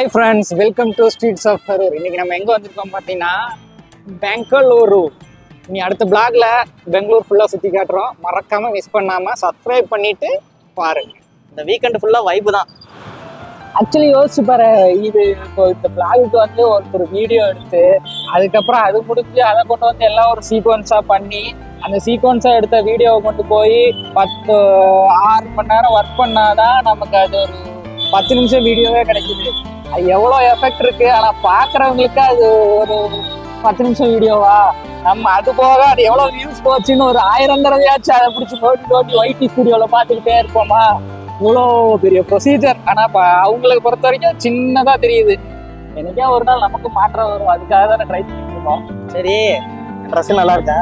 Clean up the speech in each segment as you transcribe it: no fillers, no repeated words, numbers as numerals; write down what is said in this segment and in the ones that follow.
Hi friends, welcome to Streets of Karur. இன்னைக்கு நம்ம எங்க வந்திருக்கோம் பார்த்தீங்கன்னா பெங்களூரு. நீ அடுத்த vlogல பெங்களூர் ஃபுல்லா சுத்தி காட்டுறோம். மறக்காம மிஸ் பண்ணாம சப்ஸ்கிரைப் பண்ணிட்டு பாருங்க. இந்த வீக்கெண்ட் ஃபுல்லா வைப் தான். ஆக்சுவலி யோசிச்சு பாரு, இது இப்போ இந்த vlogக்கு வந்து ஒருத்தர் வீடியோ எடுத்து அதுக்கப்புறம் அது முடிஞ்சு அதை கொண்டு வந்து எல்லாம் ஒரு சீக்வன்ஸா பண்ணி அந்த சீக்வன்ஸா எடுத்த வீடியோவை கொண்டு போய் 6 மணி நேரம் ஒர்க் பண்ணாதான் நமக்கு அது ஒரு 10 நிமிஷம் வீடியோவே கிடைக்குது. அது எவ்வளோ எஃபெக்ட் இருக்கு. ஆனால் பார்க்குறவங்களுக்கு அது ஒரு 10 நிமிஷம் வீடியோவா, நம்ம அது போக அது எவ்வளோ வியூஸ் போச்சுன்னு ஒரு 1000 தடவையாச்சும் அதை பிடிச்சி நோட்டி ஒய்டி ஸ்டுடியோவில் பார்த்துக்கிட்டே இருப்போமா. இவ்வளோ பெரிய ப்ரொசீஜர். ஆனால் அவங்களுக்கு பொறுத்த வரைக்கும் சின்னதாக தெரியுது. எனக்கே ஒரு நாள் நமக்கு மாற்றம் வரும், அதுக்காக தான் ட்ரை பண்ணிட்டு இருக்கோம். சரி, ட்ரெஸ் நல்லா இருக்கா?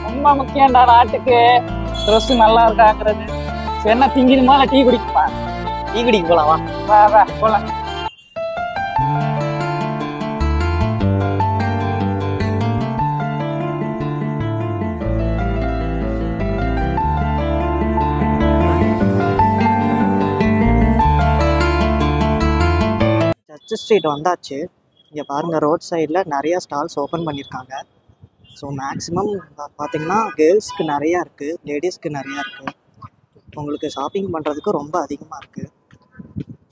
ரொம்ப முக்கியம்டா நாட்டுக்கு ட்ரெஸ் நல்லா இருக்காங்கிறது. என்ன திங்கினுமா இல்லை டீ குடிக்குமா? டீ குடிக்க போலாமா? வா போலாம். சர்ச் ஸ்ட்ரீட் வந்தாச்சு. இங்கே பாருங்கள், ரோட் சைடில் நிறையா ஸ்டால்ஸ் ஓப்பன் பண்ணியிருக்காங்க. ஸோ மேக்ஸிமம் பார்த்தீங்கன்னா கேர்ள்ஸ்க்கு நிறையா இருக்குது, லேடிஸ்க்கு நிறையா இருக்குது. உங்களுக்கு ஷாப்பிங் பண்ணுறதுக்கு ரொம்ப அதிகமாக இருக்குது.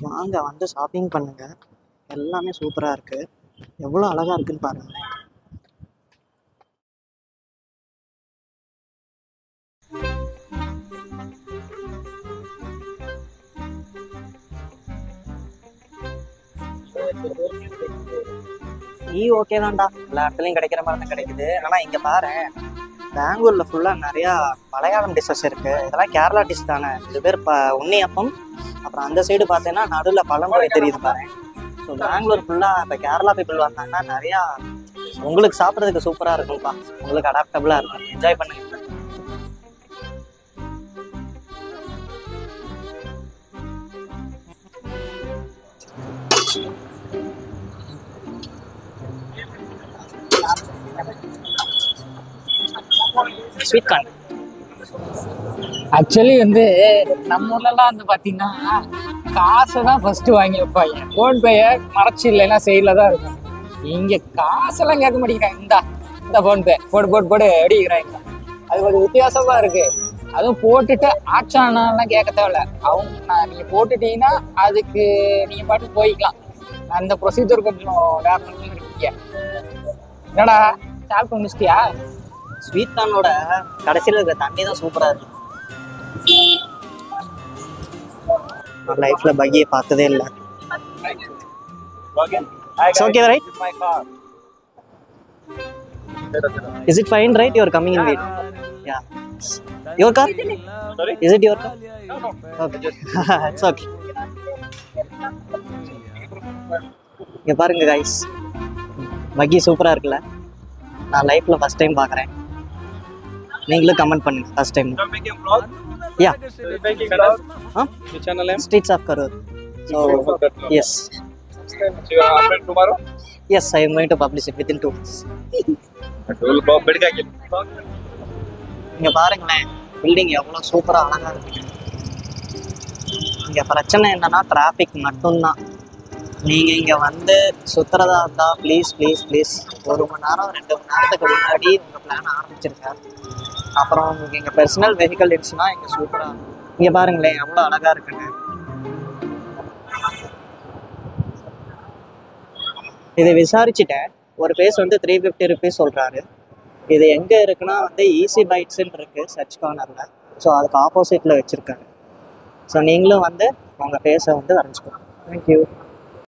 வாங்க வந்து ஷாப்பிங் பண்ணுங்கள், எல்லாமே சூப்பராக இருக்குது. எவ்வளோ அழகாக இருக்குன்னு பாருங்கள். டீ ஓகே தான்டா, எல்லா இடத்துலையும் கிடைக்கிற மாதிரி தான் கிடைக்குது. ஆனால் இங்கே பாரு, பெங்களூரில் ஃபுல்லாக நிறையா மலையாளம் டிஷ்ஷஸ் இருக்குது. இதெல்லாம் கேரளா டிஷ் தானே. இது பேர் உன்னியப்பம். அப்புறம் அந்த சைடு பார்த்தீங்கன்னா நடுவில் பழம்புரை தெரியுது பாரு. ஸோ பெங்களூர் ஃபுல்லாக இப்போ கேரளா பீப்புள் வந்தாங்கன்னா நிறையா உங்களுக்கு சாப்பிட்றதுக்கு சூப்பராக இருக்கும்ப்பா. உங்களுக்கு அடாப்டபுளாக இருக்கும், என்ஜாய் பண்ணுங்க. ஸ்வீட் கார்ன் ஆக்சுவலி வந்து நம்ம ஊர்லலாம் வந்து பார்த்தீங்கன்னா காசை தான் ஃபர்ஸ்ட் வாங்கி வைப்பாங்க. ஃபோன்பேயை மறைச்சி இல்லைன்னா சைடில் தான் இருக்கும். இங்கே காசெல்லாம் கேட்க மாட்டேங்கிறாங்க. இந்த ஃபோன்பே போடு அடிக்கிறாங்க. அது கொஞ்சம் வித்தியாசமா இருக்கு. அதுவும் போட்டுட்டு ஆட்சானாலாம் கேட்க தேவையில்ல. நீங்கள் போட்டுட்டீங்கன்னா அதுக்கு நீங்கள் பாட்டு போய்க்கலாம். அந்த ப்ரொசீஜர் கொஞ்சம் வேற இருக்கீங்க. என்னடா சாப்பிட்டு முடிச்சிட்டியா? ஸ்வீட் கார்னோட கடைசியில் இருக்கிற தண்ணி தான் சூப்பராக இருக்கு. நான் லைஃப்ல பையை பார்த்ததே இல்லை. It's okay, right? Is it fine, right? You are coming in late. Yeah. Your car? Sorry? Is it your car? No. Okay. It's okay. இங்க பாருங்க guys, பக்கி சூப்பரா இருக்குல்ல. நான் லைஃப்ல ஃபர்ஸ்ட் டைம் பார்க்குறேன். நீங்களும் கமெண்ட் பண்ணுங்க first time. Yeah. Which channel name? Streets of Karur. So yes. So you are uploading tomorrow? Yes, I am going to publish it within 2 months. Will go bed ka gel. இங்க பாருங்களேன், building எவ்வளோ சூப்பராக அழகாக இருக்கு. இங்கே பிரச்சனை என்னன்னா traffic மட்டும்தான். நீங்கள் இங்கே வந்து சுற்றுறதா இருந்தால் ப்ளீஸ் 1 மணி நேரம் 2 மணி நேரத்துக்கு முன்னாடி உங்கள் பிளான் ஆரம்பிச்சிருங்க. அப்புறம் உங்களுக்கு இங்கே பர்சனல் வெஹிக்கல் இருந்துச்சுன்னா இங்கே சூப்பராக இருக்கும். இங்கே பாருங்களேன் எவ்வளோ அழகாக இருக்குங்க. இதை விசாரிச்சுட்டேன். ஒரு பேஸ் வந்து 350 ருபீஸ் சொல்கிறாரு. இது எங்கே இருக்குன்னா வந்து ஈஸி பைட்ஸ்ன்னு இருக்குது சர்ச் கார்னரில். ஸோ அதுக்கு ஆப்போசிட்டில் வச்சுருக்காரு. ஸோ நீங்களும் வந்து உங்கள் ஃபேஸை வந்து வரைஞ்சிக்கோங்க. தேங்க்யூ.